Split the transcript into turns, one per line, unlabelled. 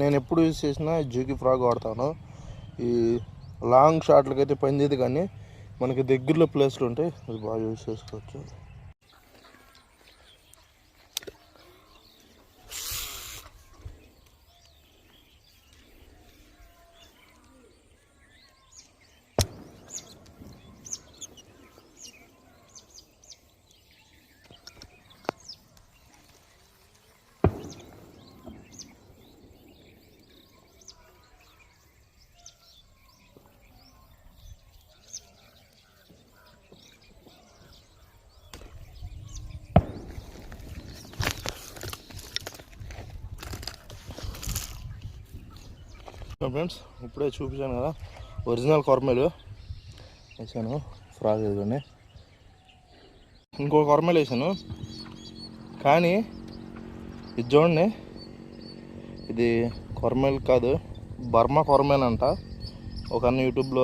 నేను ఎప్పుడు యూజ్ చేసినా జూకి ఫ్రాగ్ వాడతాను. ఈ లాంగ్ షాట్లకైతే పనిచేయదు, కానీ మనకి దగ్గరలో ప్లేస్లు ఉంటాయి, అది బాగా యూజ్ చేసుకోవచ్చు. ఫ్రెండ్స్, ఇప్పుడే చూపించాను కదా ఒరిజినల్ కొరమేలు వేసాను. ఫ్రాగ్ ఇదిగోండి, ఇంకో కొరమేలు వేసాను. కానీ ఇది చూడండి, ఇది కొరమేలు కాదు, బర్మా కొరమేలు అంట. ఒక అన్న యూట్యూబ్లో